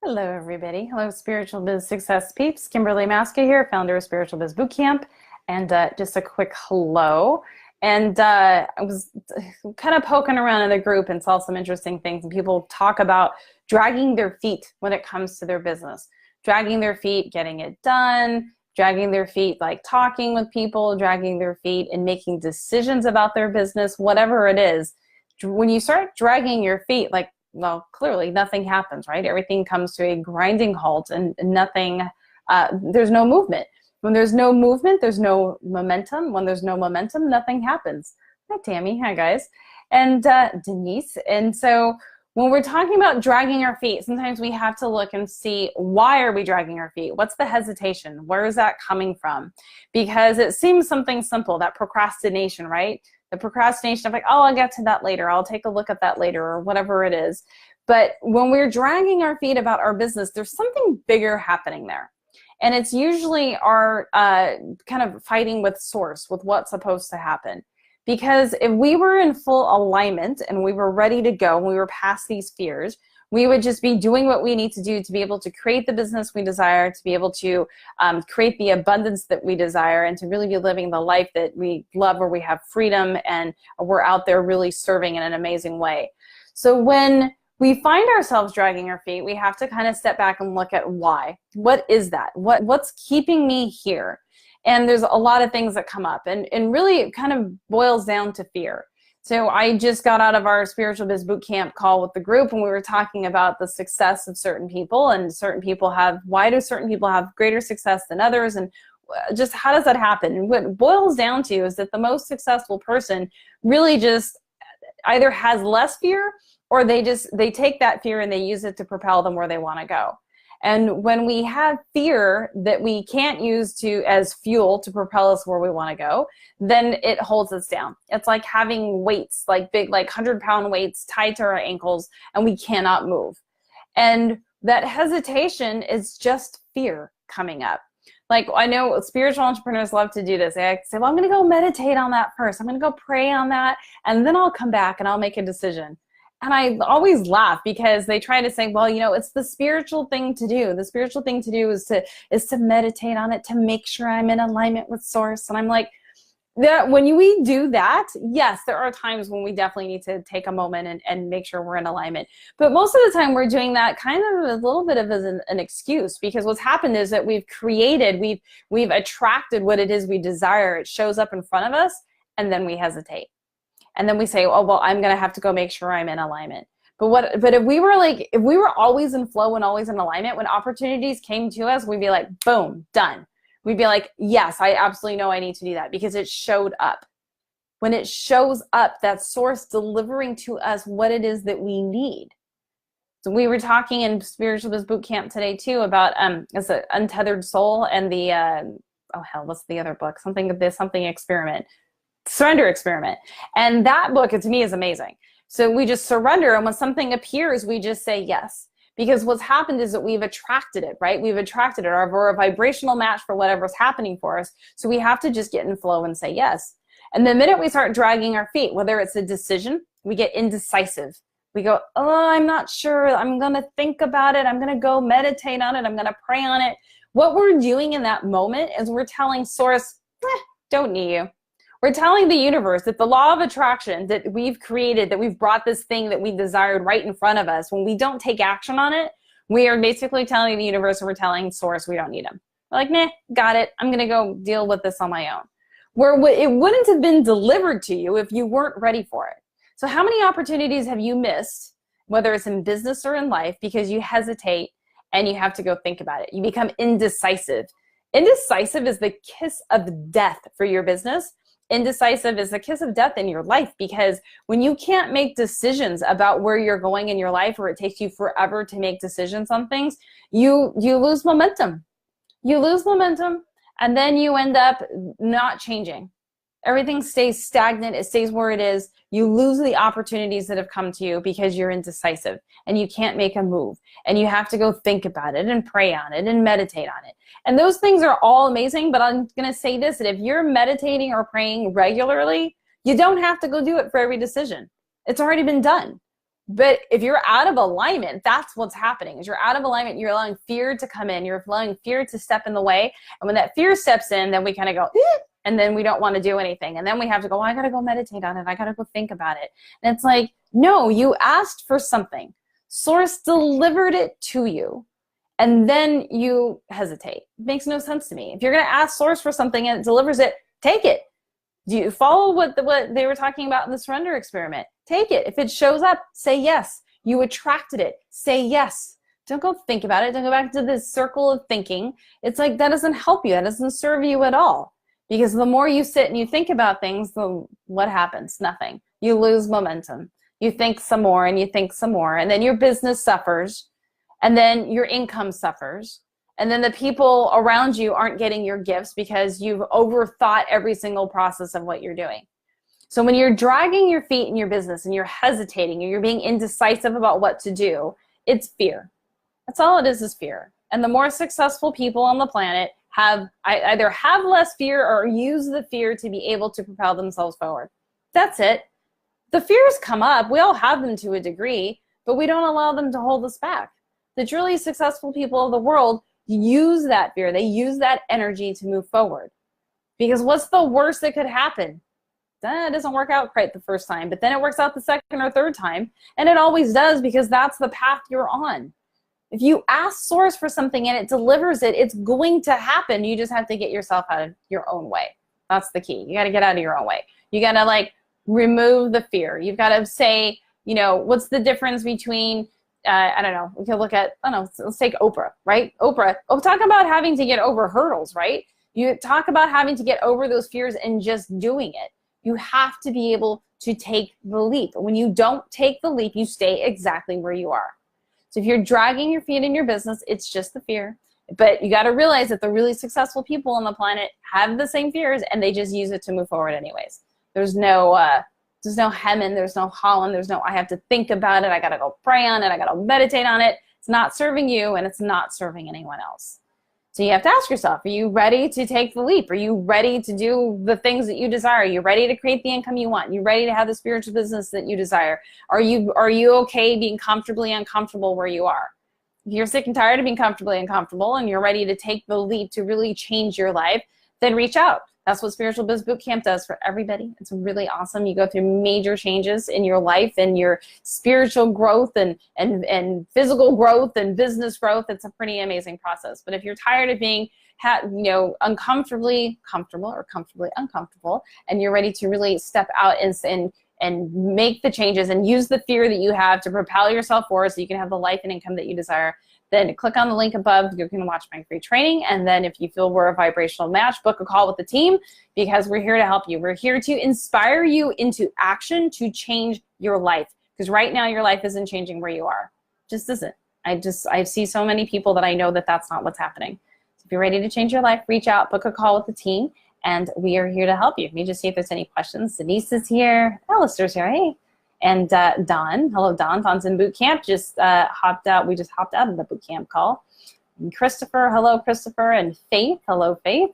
Hello, everybody. Hello, Spiritual Biz Success peeps. Kimberly Maska here, founder of Spiritual Biz Bootcamp. And just a quick hello. And I was kind of poking around in the group and saw some interesting things. And people talk about dragging their feet when it comes to their business. Dragging their feet, getting it done, dragging their feet, like talking with people, dragging their feet and making decisions about their business, whatever it is. When you start dragging your feet, like, well, clearly nothing happens, right? Everything comes to a grinding halt and nothing, there's no movement. When there's no movement, there's no momentum. When there's no momentum, nothing happens. Hi, Tammy. Hi, guys. And Denise. And so when we're talking about dragging our feet, sometimes we have to look and see, why are we dragging our feet? What's the hesitation? Where is that coming from? Because it seems something simple, that procrastination, right? The procrastination of like, oh, I'll get to that later. I'll take a look at that later, or whatever it is. But when we're dragging our feet about our business, there's something bigger happening there. And it's usually our kind of fighting with source, with what's supposed to happen. Because if we were in full alignment and we were ready to go, and we were past these fears, we would just be doing what we need to do to be able to create the business we desire, to be able to create the abundance that we desire, and to really be living the life that we love, where we have freedom and we're out there really serving in an amazing way. So when we find ourselves dragging our feet, we have to kind of step back and look at why. What is that? What's keeping me here? And there's a lot of things that come up, and really it kind of boils down to fear. So I just got out of our Spiritual Biz Bootcamp call with the group, and we were talking about the success of certain people, and why do certain people have greater success than others, and just how does that happen? And what it boils down to is that the most successful person really just either has less fear, or they take that fear and they use it to propel them where they want to go. And when we have fear that we can't use as fuel to propel us where we want to go, then it holds us down. It's like having weights, like big, like 100-pound weights tied to our ankles, and we cannot move. And that hesitation is just fear coming up. Like, I know spiritual entrepreneurs love to do this. They say, well, I'm going to go meditate on that first. I'm going to go pray on that, and then I'll come back and I'll make a decision. And I always laugh because they try to say, well, you know, it's the spiritual thing to do. The spiritual thing to do is to meditate on it, to make sure I'm in alignment with source. And I'm like, when we do that, yes, there are times when we definitely need to take a moment and make sure we're in alignment. But most of the time we're doing that kind of a little bit of as an excuse, because what's happened is that we've attracted what it is we desire. It shows up in front of us, and then we hesitate. And then we say, oh, well, I'm going to have to go make sure I'm in alignment. But if we were always in flow and always in alignment, when opportunities came to us, we'd be like, boom, done. We'd be like, yes, I absolutely know I need to do that, because it showed up. When it shows up, that source delivering to us what it is that we need. So we were talking in Spiritual Biz Bootcamp today too about it's an Untethered Soul and the what's the other book? Something experiment. Surrender Experiment. And that book, to me, is amazing. So we just surrender, and when something appears, we just say yes. Because what's happened is that we've attracted it, right? We've attracted it. We're a vibrational match for whatever's happening for us. So we have to just get in flow and say yes. And the minute we start dragging our feet, whether it's a decision, we get indecisive. We go, oh, I'm not sure. I'm going to think about it. I'm going to go meditate on it. I'm going to pray on it. What we're doing in that moment is we're telling source, don't need you. We're telling the universe that the law of attraction that we've created, that we've brought this thing that we desired right in front of us, when we don't take action on it, we are basically telling the universe, or we're telling source, we don't need them. We're like, nah, got it. I'm going to go deal with this on my own. Where it wouldn't have been delivered to you if you weren't ready for it. So how many opportunities have you missed, whether it's in business or in life, because you hesitate and you have to go think about it? You become indecisive. Indecisive is the kiss of death for your business. Indecisive is the kiss of death in your life, because when you can't make decisions about where you're going in your life, or it takes you forever to make decisions on things, you lose momentum. You lose momentum, and then you end up not changing. Everything stays stagnant. It stays where it is. You lose the opportunities that have come to you because you're indecisive and you can't make a move, and you have to go think about it and pray on it and meditate on it. And those things are all amazing, but I'm going to say this, that if you're meditating or praying regularly, you don't have to go do it for every decision. It's already been done. But if you're out of alignment, that's what's happening. Is you're out of alignment, you're allowing fear to come in, you're allowing fear to step in the way. And when that fear steps in, then we kind of go, and then we don't want to do anything. And then we have to go, I got to go meditate on it. I got to go think about it. And it's like, no, you asked for something. Source delivered it to you. And then you hesitate. It makes no sense to me. If you're going to ask source for something and it delivers it, take it. Do you follow what they were talking about in the surrender experiment? Take it. If it shows up, say yes. You attracted it. Say yes. Don't go think about it. Don't go back to this circle of thinking. It's like that doesn't help you. That doesn't serve you at all. Because the more you sit and you think about things, what happens? Nothing. You lose momentum. You think some more and you think some more. And then your business suffers. And then your income suffers. And then the people around you aren't getting your gifts because you've overthought every single process of what you're doing. So when you're dragging your feet in your business and you're hesitating and you're being indecisive about what to do, it's fear. That's all it is fear. And the more successful people on the planet either have less fear or use the fear to be able to propel themselves forward. That's it. The fears come up. We all have them to a degree, but we don't allow them to hold us back. The truly successful people of the world use that fear. They use that energy to move forward. Because what's the worst that could happen? That doesn't work out quite the first time, but then it works out the second or third time. And it always does because that's the path you're on. If you ask source for something and it delivers it, it's going to happen. You just have to get yourself out of your own way. That's the key. You got to get out of your own way. You got to remove the fear. You've got to say, what's the difference between I don't know, we could look at, let's take Oprah, right? Oprah, talk about having to get over hurdles, right? You talk about having to get over those fears and just doing it. You have to be able to take the leap. When you don't take the leap, you stay exactly where you are. So if you're dragging your feet in your business, it's just the fear. But you got to realize that the really successful people on the planet have the same fears and they just use it to move forward anyways. There's no hemming, there's no hawing, there's no I have to think about it, I gotta go pray on it, I gotta meditate on it. It's not serving you and it's not serving anyone else. So you have to ask yourself, are you ready to take the leap? Are you ready to do the things that you desire? Are you ready to create the income you want? Are you ready to have the spiritual business that you desire? Are you okay being comfortably uncomfortable where you are? If you're sick and tired of being comfortably uncomfortable and you're ready to take the leap to really change your life, then reach out. That's what Spiritual Biz Bootcamp does for everybody. It's really awesome. You go through major changes in your life and your spiritual growth and physical growth and business growth. It's a pretty amazing process. But if you're tired of being uncomfortably comfortable or comfortably uncomfortable, and you're ready to really step out and make the changes and use the fear that you have to propel yourself forward so you can have the life and income that you desire, then click on the link above. You can watch my free training. And then if you feel we're a vibrational match, book a call with the team because we're here to help you. We're here to inspire you into action to change your life. Because right now your life isn't changing where you are. It just isn't. I see so many people that I know that that's not what's happening. So if you're ready to change your life, reach out, book a call with the team, and we are here to help you. Let me just see if there's any questions. Denise is here. Alistair's here. Hey. And Don, hello Don. Don's in boot camp. Just hopped out. We just hopped out of the boot camp call. And Christopher, hello Christopher. And Faith, hello Faith.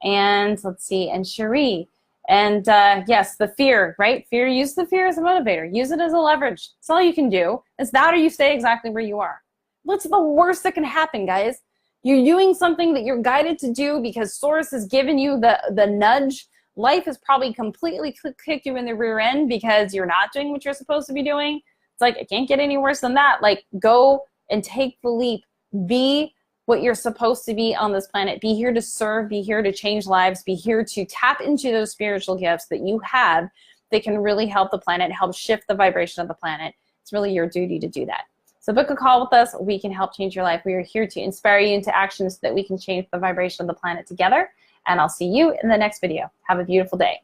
And let's see, and Cherie. And yes, the fear, right? Fear. Use the fear as a motivator. Use it as a leverage. That's all you can do. It's that or you stay exactly where you are. What's the worst that can happen, guys? You're doing something that you're guided to do because Source has given you the nudge. Life has probably completely kicked you in the rear end because you're not doing what you're supposed to be doing. It's like, it can't get any worse than that. Go and take the leap. Be what you're supposed to be on this planet. Be here to serve. Be here to change lives. Be here to tap into those spiritual gifts that you have that can really help the planet, help shift the vibration of the planet. It's really your duty to do that. So book a call with us. We can help change your life. We are here to inspire you into action so that we can change the vibration of the planet together. And I'll see you in the next video. Have a beautiful day.